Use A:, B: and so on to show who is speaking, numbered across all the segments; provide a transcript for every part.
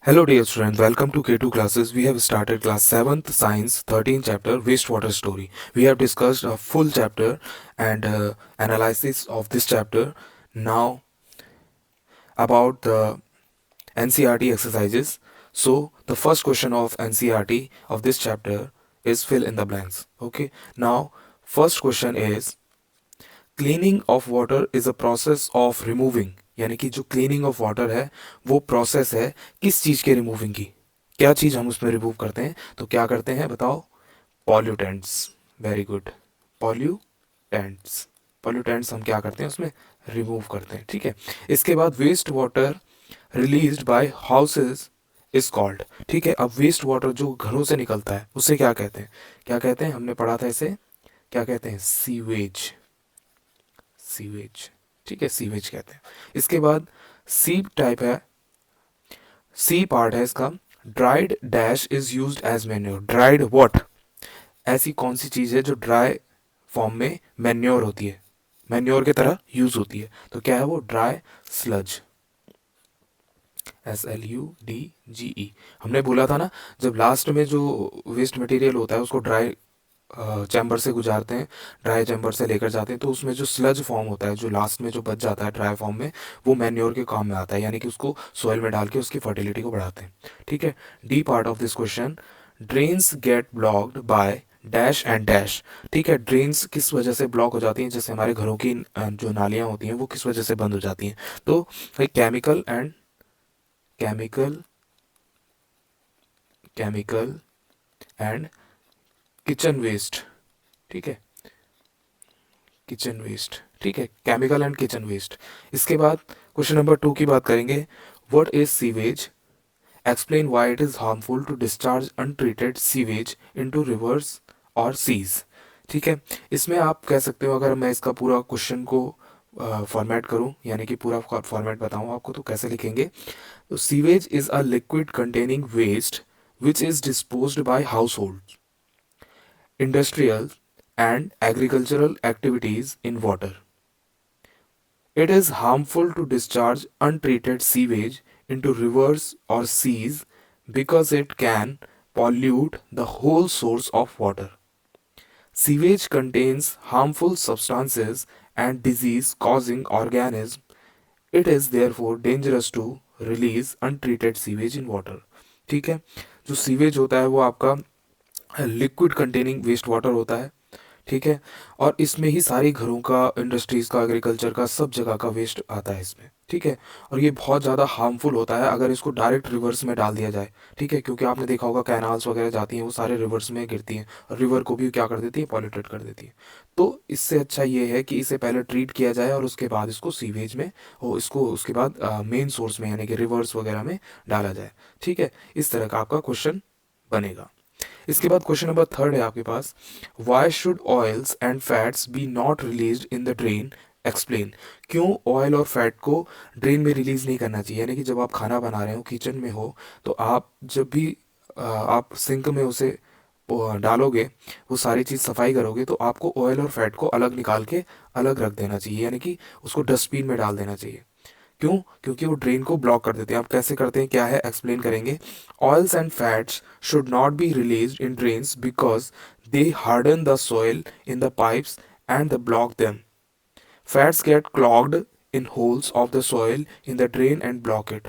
A: Hello dear students, welcome to K2 classes. We have started class 7th science 13th chapter wastewater story. We have discussed a full chapter and analysis of this chapter. Now about the NCRT exercises. So the first question of NCRT of this chapter is fill in the blanks. Okay. Now first question is cleaning of water is a process of removing, यानी कि जो cleaning of water है वो process है किस चीज़ के removing की। क्या चीज़ हम उसमें रिमूव करते हैं, तो क्या करते हैं बताओ। Pollutants. Very good. Pollutants. Pollutants हम क्या करते हैं उसमें रिमूव करते हैं। ठीक है। इसके बाद waste water released by houses is called. ठीक है। अब वेस्ट वाटर जो घरों से निकलता है उसे क्या कहते हैं, क्या कहते हैं, हमने पढ़ा था इसे क्या कहते हैं, सीवेज। सीवेज। ठीक है, सीवेज कहते हैं। इसके बाद सी टाइप है, सी पार्ट है इसका। Dried dash is used as manure. Dried what, ऐसी कौन सी चीज है जो ड्राई फॉर्म में मैन्योर होती है, मैन्योर की तरह यूज होती है, तो क्या है वो, ड्राई स्लज। SLUDGE। हमने बोला था ना, जब लास्ट में जो वेस्ट मटेरियल होता है उसको ड्राई चैम्बर से गुजारते हैं, ड्राई चैम्बर से लेकर जाते हैं, तो उसमें जो स्लज फॉर्म होता है, जो लास्ट में जो बच जाता है ड्राई फॉर्म में, वो मैन्योर के काम में आता है, यानी कि उसको सॉइल में डाल के उसकी फर्टिलिटी को बढ़ाते हैं। ठीक है। D part of this question, drains get blocked by dash and dash. ठीक है। ड्रेन्स किस वजह से ब्लॉक हो जाती हैं, जैसे हमारे घरों की जो नालियाँ होती हैं वो किस वजह से बंद हो जाती हैं, तो chemical and chemical chemical and kitchen waste. ठीक है, किचन वेस्ट। ठीक है, केमिकल एंड किचन वेस्ट। इसके बाद क्वेश्चन नंबर 2 की बात करेंगे। What is sewage, explain why it is harmful to discharge untreated sewage into rivers और सीज। ठीक है। इसमें आप कह सकते हो, अगर मैं इसका पूरा क्वेश्चन को फॉर्मेट करूं, यानी कि पूरा फॉर्मेट बताऊं आपको, तो कैसे लिखेंगे। तो sewage is a liquid containing waste which is disposed by household, industrial and agricultural activities in water. It is harmful to discharge untreated sewage into rivers or seas because it can pollute the whole source of water. Sewage contains harmful substances and disease causing organisms. It is therefore dangerous to release untreated sewage in water. ठीक है। जो sewage होता है वो आपका liquid containing waste water होता है। ठीक है। और इसमें ही सारी घरों का, इंडस्ट्रीज का, एग्रीकल्चर का, सब जगह का वेस्ट आता है इसमें। ठीक है। और ये बहुत ज़्यादा हार्मफुल होता है अगर इसको डायरेक्ट रिवर्स में डाल दिया जाए। ठीक है। क्योंकि आपने देखा होगा कैनाल्स वगैरह जाती हैं वो सारे रिवर्स में गिरती हैं और रिवर को भी क्या कर देती है, पॉल्यूटेट कर देती है। तो इससे अच्छा ये है कि इसे पहले ट्रीट किया जाए और उसके बाद इसको सीवेज में, और इसको उसके बाद मेन सोर्स में यानी कि रिवर्स वगैरह में डाला जाए। ठीक है। इस तरह का आपका क्वेश्चन बनेगा। इसके बाद क्वेश्चन नंबर 3 है आपके पास। Why should oils and fats be not release in the drain, explain. क्यों ऑयल और फैट को ड्रेन में रिलीज नहीं करना चाहिए, यानी कि जब आप खाना बना रहे हो, किचन में हो, तो आप जब भी आप सिंक में उसे डालोगे, वो सारी चीज़ सफाई करोगे, तो आपको ऑयल और फैट को अलग निकाल के अलग रख देना चाहिए, यानी कि उसको डस्टबिन में डाल देना चाहिए। क्यों, क्योंकि वो ड्रेन को ब्लॉक कर देते हैं। आप कैसे करते हैं, क्या है, एक्सप्लेन करेंगे। Oils and fats should not be release in drains because they harden the soil in the pipes and the block them. Fats get clogged in holes of the soil in the drain and block it.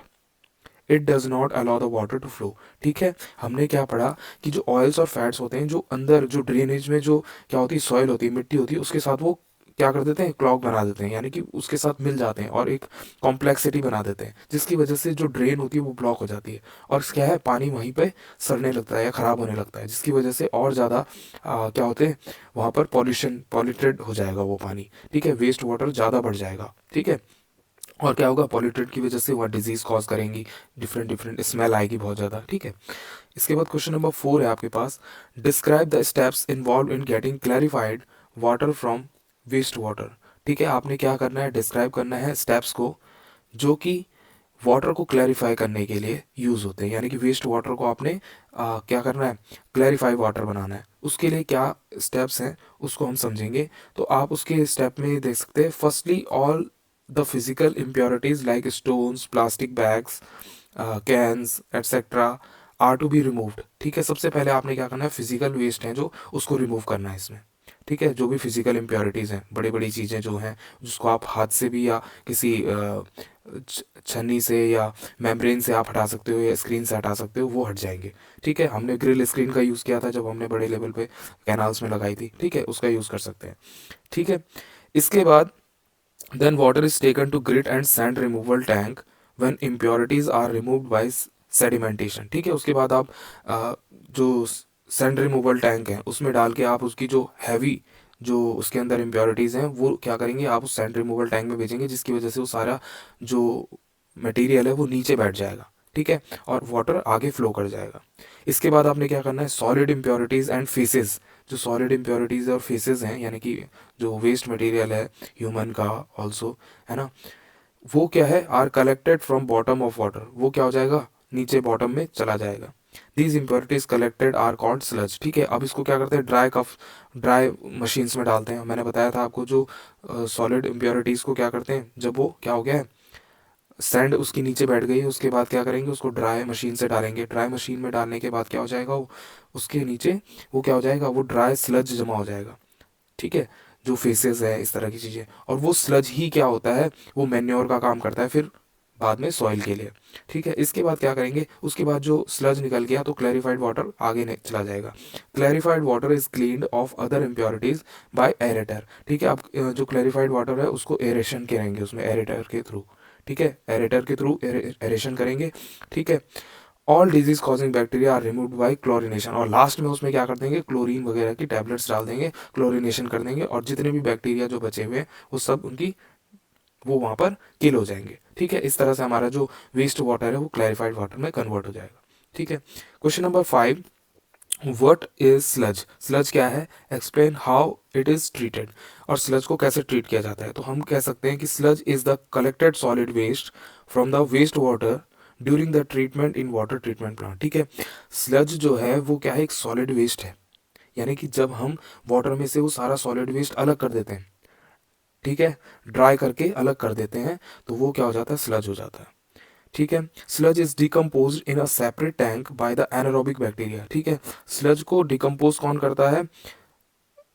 A: It does not allow the water to flow. ठीक है। हमने क्या पढ़ा कि जो oils और fats होते हैं, जो अंदर जो ड्रेनेज में जो क्या होती है, सॉइल होती है, मिट्टी होती है, उसके साथ वो क्या कर देते हैं, क्लॉग बना देते हैं, यानी कि उसके साथ मिल जाते हैं और एक कॉम्प्लेक्सिटी बना देते हैं, जिसकी वजह से जो ड्रेन होती है वो ब्लॉक हो जाती है और क्या है, पानी वहीं पे सड़ने लगता है या ख़राब होने लगता है, जिसकी वजह से और ज़्यादा क्या होते हैं, वहाँ पर पॉल्यूशन, पॉल्यूटेड हो जाएगा वो पानी। ठीक है। वेस्ट वाटर ज़्यादा बढ़ जाएगा। ठीक है। और क्या होगा, पॉल्यूटेड की वजह से वह डिजीज कॉज करेंगी, डिफरेंट डिफरेंट स्मेल आएगी बहुत ज़्यादा। ठीक है। इसके बाद क्वेश्चन नंबर 4 है आपके पास। Describe the steps involve in getting clarified water from waste water. ठीक है। आपने क्या करना है, डिस्क्राइब करना है स्टेप्स को जो कि वाटर को क्लैरिफाई करने के लिए यूज़ होते हैं, यानी कि वेस्ट वाटर को आपने क्या करना है, क्लैरिफाई वाटर बनाना है। उसके लिए क्या स्टेप्स हैं उसको हम समझेंगे। तो आप उसके स्टेप में देख सकते हैं, firstly all the physical impurities like stones, plastic bags, cans etcetera are to be removed. ठीक है, सबसे पहले आपने क्या करना है, फिजिकल वेस्ट है जो उसको रिमूव करना है इसमें। ठीक है, जो भी फिजिकल इम्प्योरिटीज़ हैं, बड़ी बड़ी चीज़ें जो हैं जिसको आप हाथ से भी या किसी छन्नी से या मेम्ब्रेन से आप हटा सकते हो या स्क्रीन से हटा सकते हो, वो हट जाएंगे। ठीक है, हमने ग्रिल स्क्रीन का यूज़ किया था जब हमने बड़े लेवल पे कैनाल्स में लगाई थी। ठीक है, उसका यूज़ कर सकते हैं। ठीक है, इसके बाद then water is taken to grit and sand removal tank when impurities are removed by sedimentation। ठीक है, उसके बाद आप जो सैंड रिमूवल टैंक है उसमें डाल के आप उसकी जो हैवी जो उसके अंदर इम्प्योरिटीज़ हैं वो क्या करेंगे, आप उस सैंड रिमूवल टैंक में भेजेंगे, जिसकी वजह से वो सारा जो मटेरियल है वो नीचे बैठ जाएगा। ठीक है, और वाटर आगे फ्लो कर जाएगा। इसके बाद आपने क्या करना है, सॉलिड इम्प्योरिटीज़ एंड फेसेस, जो सॉलिड इम्प्योरिटीज़ और फेसेस हैं यानी कि जो वेस्ट मटेरियल है ह्यूमन का ऑल्सो, है ना, वो क्या है, are collected from bottom of water, वो क्या हो जाएगा, नीचे बॉटम में चला जाएगा। These impurities collected are called sludge. ठीक है, अब इसको क्या करते हैं, ड्राई मशीन्स में डालते हैं। मैंने बताया था आपको, जो सॉलिड इम्प्योरिटीज़ को क्या करते हैं, जब वो क्या हो गया है, सैंड उसकी नीचे बैठ गई है, उसके बाद क्या करेंगे, उसको ड्राई मशीन से डालेंगे। ड्राई मशीन में डालने के बाद क्या हो जाएगा, वो उसके नीचे वो क्या हो जाएगा, वो ड्राई स्लज जमा हो जाएगा। ठीक है, जो फेसेस है इस तरह की चीज़ें, और वो स्लज ही क्या होता है, वो मैन्योर का काम करता है फिर बाद में सॉइल के लिए। ठीक है, इसके बाद क्या करेंगे, उसके बाद जो स्लज निकल गया तो क्लैरिफाइड वाटर आगे चला जाएगा। Clarified water is cleaned of other impurities by aerator. ठीक है, अब जो क्लैरिफाइड वाटर है उसको एरेशन करेंगे उसमें एरेटर के थ्रू। ठीक है, एरेटर के थ्रू एरेशन करेंगे। ठीक है, all disease causing bacteria are removed by chlorination, और लास्ट में उसमें क्या कर देंगे, क्लोरीन वगैरह की टैबलेट्स डाल देंगे, क्लोरिनेशन कर देंगे, और जितने भी बैक्टीरिया जो बचे हुए हैं वो सब उनकी वो वहाँ पर किल हो जाएंगे। ठीक है, इस तरह से हमारा जो वेस्ट वाटर है वो क्लैरिफाइड वाटर में कन्वर्ट हो जाएगा। ठीक है, question number 5, what is sludge, sludge क्या है, explain how it is treated, और स्लज को कैसे ट्रीट किया जाता है। तो हम कह सकते हैं कि sludge is the collected solid waste from the waste water during the treatment in water treatment plant. ठीक है, स्लज जो है वो क्या है, एक सॉलिड वेस्ट है, यानी कि जब हम वाटर में से वो सारा सॉलिड वेस्ट अलग कर देते हैं, ठीक है, ड्राई करके अलग कर देते हैं, तो वो क्या हो जाता है, स्लज हो जाता है। ठीक है, sludge is decompose in a separate tank by the anaerobic bacteria. ठीक है, स्लज को डिकम्पोज कौन करता है,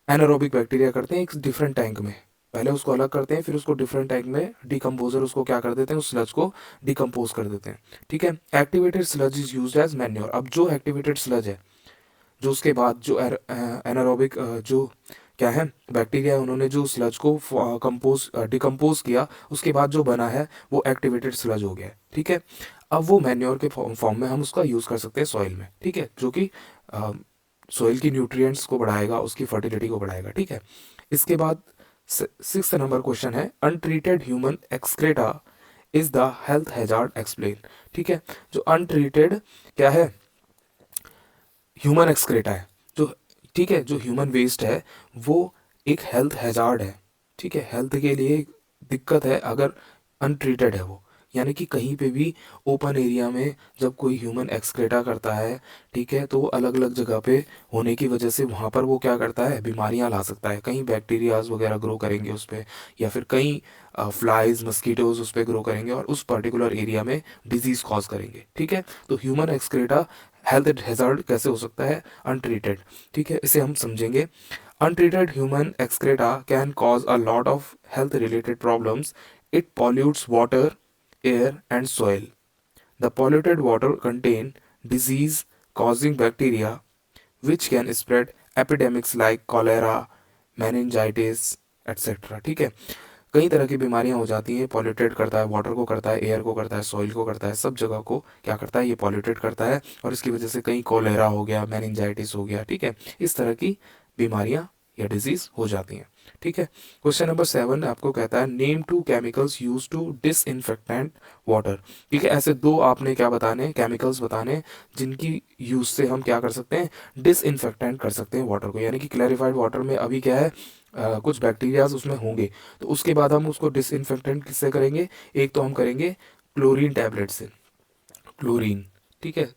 A: एनारोबिक बैक्टीरिया करते हैं एक डिफरेंट टैंक में। पहले उसको अलग करते हैं, फिर उसको डिफरेंट टैंक में डिकम्पोजर उसको क्या कर देते हैं, उस स्लज को डिकम्पोज कर देते हैं। ठीक है, activated sludge is used as manure. अब जो एक्टिवेटेड स्लज है, जो उसके बाद जो एनारोबिक जो क्या है बैक्टीरिया है, उन्होंने जो स्लज को कंपोज डिकम्पोज किया, उसके बाद जो बना है वो एक्टिवेटेड स्लज हो गया है। ठीक है, अब वो मैन्योर के फॉर्म में हम उसका यूज़ कर सकते हैं सॉइल में। ठीक है, जो कि सॉइल की न्यूट्रिएंट्स को बढ़ाएगा, उसकी फर्टिलिटी को बढ़ाएगा। ठीक है, इसके बाद 6th नंबर क्वेश्चन है, untreated human excreta is the health hazard explain. ठीक है, जो अनट्रीटेड क्या है, ह्यूमन एक्सक्रेटा है जो, ठीक है, जो ह्यूमन वेस्ट है वो एक हेल्थ हैजार्ड है। ठीक है, हेल्थ के लिए दिक्कत है अगर अनट्रीटेड है वो, यानी कि कहीं पे भी ओपन एरिया में जब कोई ह्यूमन एक्सक्रेटा करता है, ठीक है, तो वो अलग अलग जगह पे होने की वजह से वहाँ पर वो क्या करता है, बीमारियाँ ला सकता है। कहीं बैक्टीरियाज वगैरह ग्रो करेंगे उस पर, या फिर कहीं फ्लाइज मस्कीटोज उस पर ग्रो करेंगे और उस पर्टिकुलर एरिया में डिजीज कॉज करेंगे। ठीक है, तो ह्यूमन एक्सक्रेटा हेल्थ हैजार्ड कैसे हो सकता है, अनट्रीटेड। ठीक है, इसे हम समझेंगे। Untreated human excreta can cause a lot of health related problems. It pollutes water, air and soil. The polluted water contain disease causing bacteria which can spread epidemics like cholera, meningitis, etc. ठीक है, कई तरह की बीमारियां हो जाती हैं, polluted करता है, वाटर को करता है, एयर को करता है, सॉइल को करता है, सब जगह को क्या करता है, ये पॉल्यूटेड करता है, और इसकी वजह से कई कोलेरा हो गया, मेनिंजाइटिस हो गया। ठीक है, इस तरह की बीमारियां या डिजीज हो जाती हैं। ठीक है, क्वेश्चन नंबर 7 आपको कहता है, name 2 chemicals use to disinfectant water. ठीक है, ऐसे दो आपने क्या बताने, केमिकल्स बताने जिनकी यूज से हम क्या कर सकते हैं, डिसइंफेक्टेंट कर सकते हैं वाटर को। यानी कि क्लैरिफाइड वाटर में अभी क्या है, कुछ बैक्टीरियाज उसमें होंगे, तो उसके बाद हम उसको डिसइंफेक्टेंट किससे करेंगे, एक तो हम करेंगे क्लोरीन टैबलेट से, क्लोरीन। ठीक है,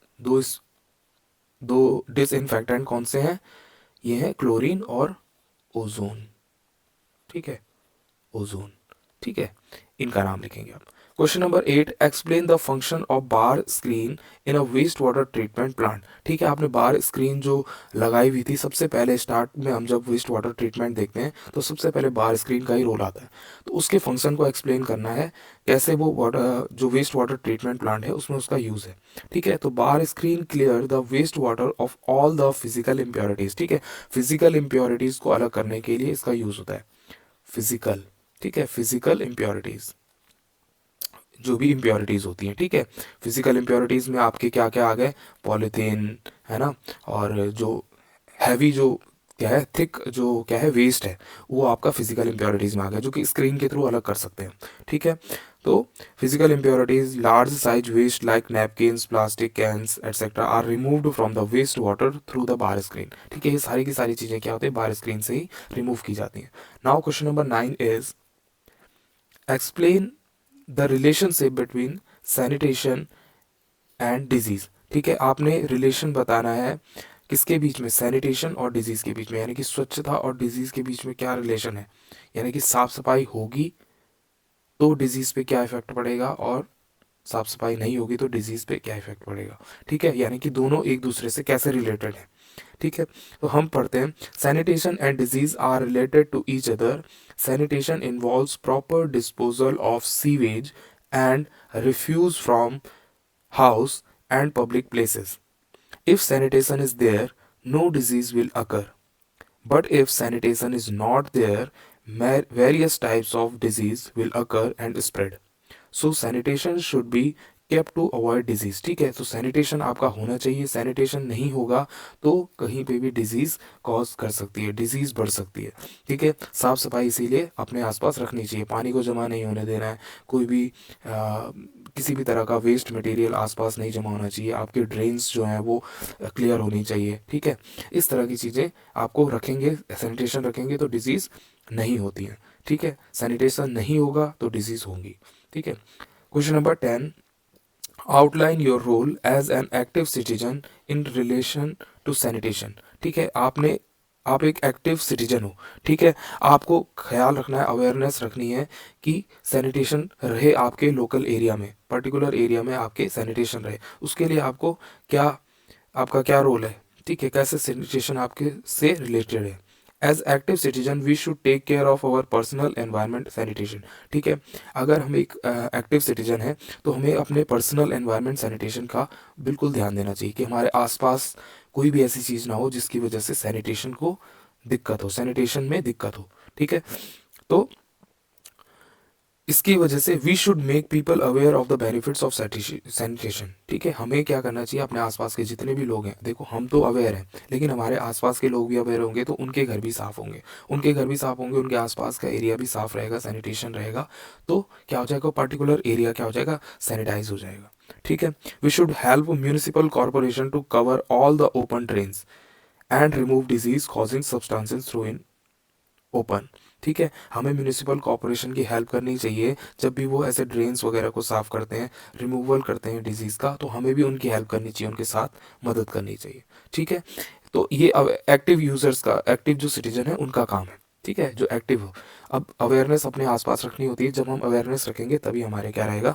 A: दो डिसइंफेक्टेंट कौन से हैं, ये हैं क्लोरीन और ओजोन। ठीक है, ओजोन। ठीक है, इनका नाम लिखेंगे आप। Question number 8, explain the function of bar screen in a waste water treatment plant. ठीक है, आपने बार स्क्रीन जो लगाई हुई थी, सबसे पहले स्टार्ट में हम जब वेस्ट वाटर ट्रीटमेंट देखते हैं तो सबसे पहले बार स्क्रीन का ही रोल आता है। तो उसके फंक्शन को एक्सप्लेन करना है, कैसे वो वाटर जो वेस्ट वाटर ट्रीटमेंट प्लांट है उसमें उसका यूज़ है। ठीक है, तो bar screen clear the waste water of all the physical impurities. ठीक है, फिजिकल इम्प्योरिटीज़ को अलग करने के लिए इसका यूज़ होता है। फिजिकल, ठीक है, फिजिकल इम्प्योरिटीज़, जो भी इम्प्योरिटीज़ होती हैं। ठीक है, फिजिकल इम्प्योरिटीज़ में आपके क्या क्या आ गए, पॉलीथीन, है ना, और जो हैवी जो क्या है, थिक जो क्या है वेस्ट है, वो आपका फिजिकल इम्प्योरिटीज़ में आ गया, जो कि स्क्रीन के थ्रू अलग कर सकते हैं। ठीक है, तो physical impurities, large size waste like napkins, plastic cans etcetera are removed from the waste water through the bar screen. ठीक है, ये सारी की सारी चीज़ें क्या होती है, बार स्क्रीन से ही रिमूव की जाती हैं। Now question number 9 is explain the relationship between sanitation and disease. ठीक है, आपने रिलेशन बताना है किसके बीच में, सैनिटेशन और डिजीज़ के बीच में, यानी कि स्वच्छता और डिजीज़ के बीच में क्या रिलेशन है, यानी कि साफ़ सफाई होगी तो डिजीज़ पे क्या इफेक्ट पड़ेगा, और साफ सफाई नहीं होगी तो डिजीज़ पे क्या इफेक्ट पड़ेगा। ठीक है, यानी कि दोनों एक दूसरे से कैसे रिलेटेड हैं। ठीक है, तो हम पढ़ते हैं, sanitation and disease are related to each other. Sanitation involves proper disposal of sewage and refuse from house and public places. If sanitation is there, no disease will occur. But if sanitation is not there, various types of disease will occur and spread. So sanitation should be kept to avoid disease। ठीक है, तो sanitation आपका होना चाहिए, sanitation नहीं होगा तो कहीं पे भी डिजीज़ कॉज कर सकती है, डिजीज़ बढ़ सकती है। ठीक है, साफ़ सफाई इसीलिए अपने आसपास रखनी चाहिए, पानी को जमा नहीं होने देना है, कोई भी किसी भी तरह का वेस्ट मटेरियल आसपास नहीं जमा होना चाहिए, आपके ड्रेन्स जो हैं वो क्लियर होनी चाहिए। ठीक है, इस तरह की चीज़ें आपको रखेंगे, सैनिटेशन रखेंगे तो डिजीज़ नहीं होती हैं। ठीक है, सैनिटेशन नहीं होगा तो डिजीज़ होंगी। ठीक है, question number 10, outline your role as an active citizen in relation to sanitation. ठीक है, आप एक एक्टिव सिटीजन हो। ठीक है, आपको ख्याल रखना है, अवेयरनेस रखनी है कि सैनिटेशन रहे आपके लोकल एरिया में, पर्टिकुलर एरिया में आपके सैनिटेशन रहे। उसके लिए आपको क्या, आपका क्या रोल है, ठीक है, कैसे सैनिटेशन आपके से रिलेटेड है। As active citizen we should take care of our personal environment sanitation. ठीक है, अगर हम एक एक्टिव सिटीजन है तो हमें अपने पर्सनल एनवायरनमेंट सैनिटेशन का बिल्कुल ध्यान देना चाहिए कि हमारे आसपास कोई भी ऐसी चीज़ ना हो जिसकी वजह से सैनिटेशन को दिक्कत हो, सैनिटेशन में दिक्कत हो। ठीक है, तो इसकी वजह से we should make people aware of the benefits of sanitation. ठीक है, हमें क्या करना चाहिए, अपने आसपास के जितने भी लोग हैं, देखो हम तो अवेयर हैं लेकिन हमारे आसपास के लोग भी अवेयर होंगे तो उनके घर भी साफ़ होंगे, उनके घर भी साफ़ होंगे, उनके आसपास का एरिया भी साफ़ रहेगा, सैनिटेशन रहेगा, तो क्या हो जाएगा, पर्टिकुलर एरिया क्या हो जाएगा, सैनिटाइज हो जाएगा। ठीक है, we should help municipal corporation to cover all the open drains and remove disease causing substances through in open. ठीक है, हमें म्यूनिसिपल कॉरपोरेशन की हेल्प करनी चाहिए जब भी वो ऐसे ड्रेन्स वगैरह को साफ़ करते हैं, रिमूवल करते हैं डिजीज़ का, तो हमें भी उनकी हेल्प करनी चाहिए, उनके साथ मदद करनी चाहिए। ठीक है, तो ये एक्टिव यूज़र्स का, एक्टिव जो सिटीजन है उनका काम है। ठीक है, जो एक्टिव हो, अब अवेयरनेस अपने आसपास रखनी होती है, जब हम अवेयरनेस रखेंगे तभी हमारे क्या रहेगा,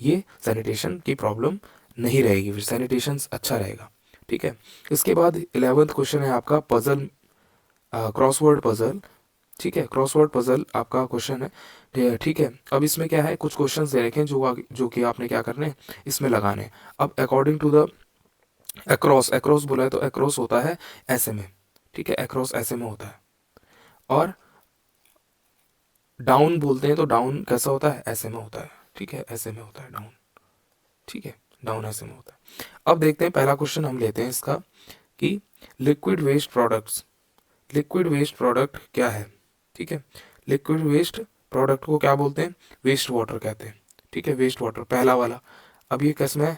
A: ये सैनिटेशन की प्रॉब्लम नहीं रहेगी, फिर सैनिटेशन अच्छा रहेगा। ठीक है, इसके बाद 11th क्वेश्चन है आपका पजल, क्रॉसवर्ड पजल। ठीक है, क्रॉसवर्ड पजल आपका क्वेश्चन है। ठीक है, अब इसमें क्या है, कुछ क्वेश्चंस दे रखे हैं जो कि आपने क्या करने हैं, इसमें लगाने हैं। अब according to the across, across बोला है तो अक्रॉस होता है ऐसे में। ठीक है, अक्रॉस ऐसे में होता है, और डाउन बोलते हैं तो डाउन कैसा होता है, ऐसे में होता है। ठीक है, ऐसे में होता है डाउन। ठीक है, डाउन ऐसे में होता है। अब देखते हैं पहला क्वेश्चन हम लेते हैं इसका कि liquid waste products, liquid waste product क्या है। ठीक है, लिक्विड वेस्ट प्रोडक्ट को क्या बोलते हैं, वेस्ट वाटर कहते हैं। ठीक है, वेस्ट वाटर पहला वाला। अब ये किस में है,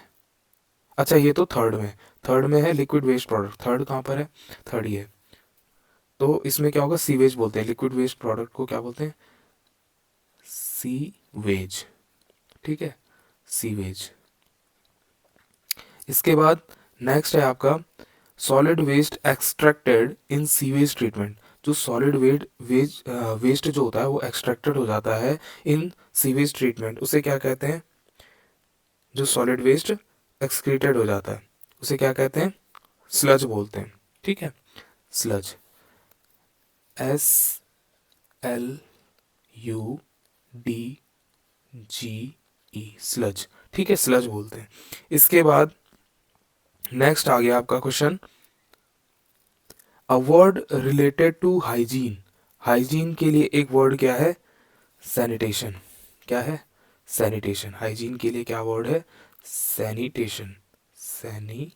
A: अच्छा ये तो थर्ड में, थर्ड में है लिक्विड वेस्ट प्रोडक्ट, थर्ड कहाँ पर है, थर्ड ये। तो इसमें क्या होगा, सीवेज बोलते हैं, लिक्विड वेस्ट प्रोडक्ट को क्या बोलते हैं, सीवेज। ठीक है, सीवेज। इसके बाद नेक्स्ट है आपका solid waste extracted in sewage treatment. जो सॉलिड वेस्ट जो होता है वो एक्सट्रैक्टेड हो जाता है इन सीवेज ट्रीटमेंट, उसे क्या कहते हैं? जो सॉलिड वेस्ट एक्सक्रीटेड हो जाता है उसे क्या कहते हैं? स्लज बोलते हैं। ठीक है, स्लज, SLUDGE, स्लज। ठीक है, स्लज बोलते हैं। इसके बाद नेक्स्ट आ गया आपका question, a word related to hygiene. Hygiene के लिए एक वर्ड क्या है? सैनिटेशन। क्या है? सैनिटेशन। हाइजीन के लिए क्या वर्ड है? सैनिटेशन। Sanitation,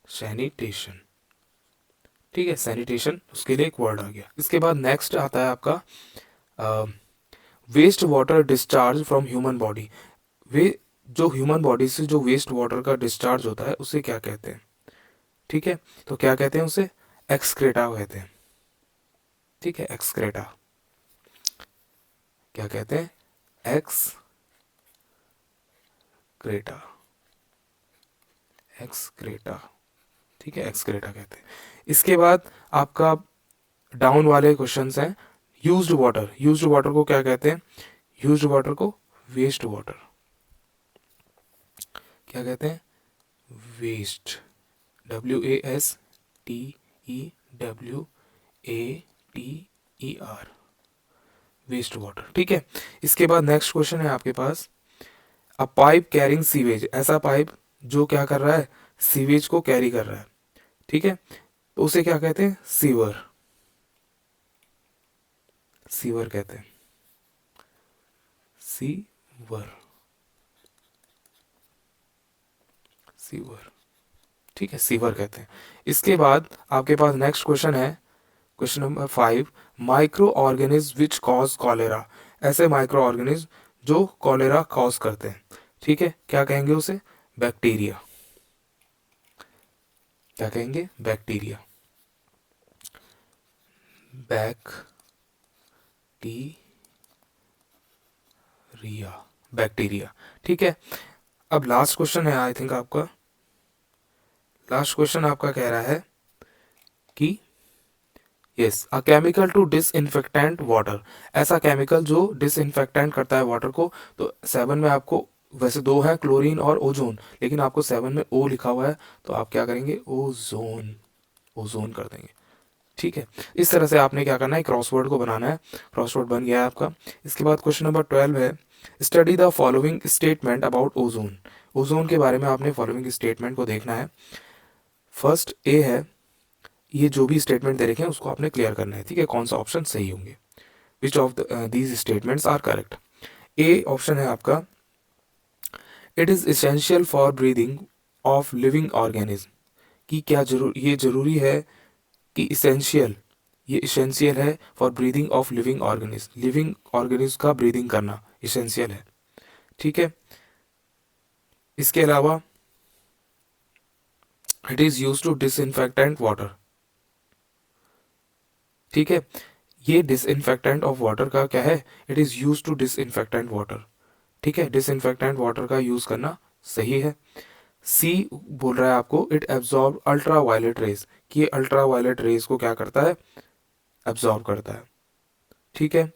A: sanitation. ठीक है, सैनिटेशन, उसके लिए एक वर्ड आ गया। इसके बाद नेक्स्ट आता है आपका waste water discharge from human body. वे जो ह्यूमन बॉडी से जो वेस्ट वाटर का डिस्चार्ज होता है उसे क्या कहते हैं? ठीक है, तो क्या कहते हैं उसे? एक्सक्रेटा कहते हैं। ठीक है, एक्सक्रेटा। क्या कहते हैं? Excreta, excreta. ठीक है, एक्सक्रेटा कहते हैं। इसके बाद आपका डाउन वाले क्वेश्चंस हैं, यूज्ड वाटर। यूज्ड वाटर को क्या कहते हैं? यूज्ड वाटर को वेस्ट वाटर। क्या कहते हैं? Waste, WASTEWATER, waste water. ठीक है, इसके बाद नेक्स्ट क्वेश्चन है आपके पास, अ पाइप कैरिंग सीवेज। ऐसा पाइप जो क्या कर रहा है? सीवेज को कैरी कर रहा है। ठीक है, तो उसे क्या कहते हैं? सीवर। सीवर कहते हैं, सीवर, सीवर। ठीक है, सीवर कहते हैं। इसके बाद आपके पास नेक्स्ट क्वेश्चन है, question number 5, micro organism which cause cholera. ऐसे माइक्रो ऑर्गेनिज्म जो कॉलेरा कॉज करते हैं। ठीक है, क्या कहेंगे उसे? बैक्टीरिया। क्या कहेंगे? Bacteria, bacteria. ठीक है, अब लास्ट क्वेश्चन है आई थिंक आपका, लास्ट क्वेश्चन आपका कह रहा है कि yes, a chemical to disinfectant water. ऐसा केमिकल जो डिसइंफेक्टेंट करता है वाटर को। तो 7 में आपको वैसे दो है, क्लोरीन और ओजोन, लेकिन आपको 7 में ओ लिखा हुआ है, तो आप क्या करेंगे? ओजोन, ओजोन कर देंगे। ठीक है, इस तरह से आपने क्या करना है? क्रॉसवर्ड को बनाना है। क्रॉसवर्ड बन गया है आपका। इसके बाद क्वेश्चन नंबर 12 है, study the following statement about ozone. Ozone के बारे में आपने फॉलोइंग स्टेटमेंट को देखना है। फर्स्ट ए है, ये जो भी स्टेटमेंट दे रखे हैं उसको आपने क्लियर करना है। ठीक है, कौन सा ऑप्शन सही होंगे, which of these statements are correct. A option है आपका, it is essential for breathing of living organism. कि क्या ये जरूरी है कि इसेंशियल, ये इसेंशियल है for breathing of living organism. Living organism का ब्रीदिंग करना इसेंशियल है। ठीक है, इसके अलावा it is use to disinfectant water. ठीक है, ये डिसइंफेक्टेंट ऑफ वाटर का क्या है? It is use to disinfectant water. ठीक है, डिसइंफेक्टेंट वाटर का यूज़ करना सही है। सी बोल रहा है आपको, it absorb ultra violet rays. कि ये अल्ट्रा वायलेट रेज को क्या करता है? एब्जॉर्ब करता है। ठीक है,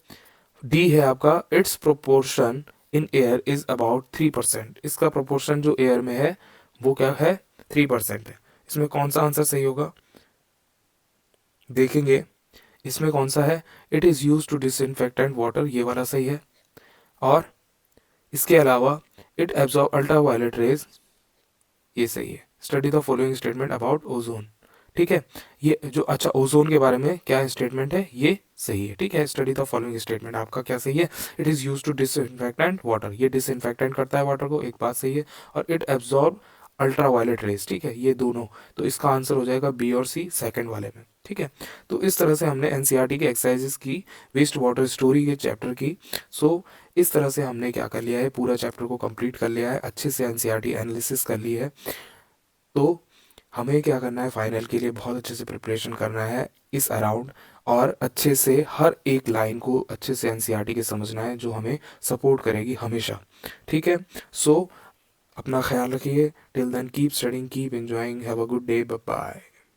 A: डी है आपका, it's proportion in air is about 3%। इसका प्रोपोर्शन जो एयर में है वो क्या है? 3% है। इसमें कौन सा आंसर सही होगा? देखेंगे इसमें कौन सा है। It is use to disinfectant water, ये वाला सही है। और इसके अलावा it absorb ultra violet rays, ये सही है। Study the following statement about ozone. ठीक है, ये जो अच्छा ओजोन के बारे में क्या स्टेटमेंट है, ये सही है। ठीक है, स्टडी द फॉलोइंग स्टेटमेंट आपका क्या सही है? It is use to disinfectant water, ये डिसइंफेक्टेंट करता है वाटर को, एक बात सही है। और it absorb ultra violet rays, ठीक है, ये दोनों। तो इसका आंसर हो जाएगा बी और सी सेकंड वाले में। ठीक है, तो इस तरह से हमने एनसीईआरटी के एक्सरसाइजेस की, वेस्ट वाटर स्टोरी के चैप्टर की। सो इस तरह से हमने क्या कर लिया है, पूरा चैप्टर को कंप्लीट कर लिया है, अच्छे से एनसीईआरटी एनालिसिस कर ली है। तो हमें क्या करना है, फाइनल के लिए बहुत अच्छे से प्रिपरेशन करना है इस अराउंड, और अच्छे से हर एक लाइन को अच्छे से एनसीईआरटी के समझना है, जो हमें सपोर्ट करेगी हमेशा। ठीक है, सो अपना ख्याल रखिए। Till then keep studying, keep enjoying, have a good day, bye bye.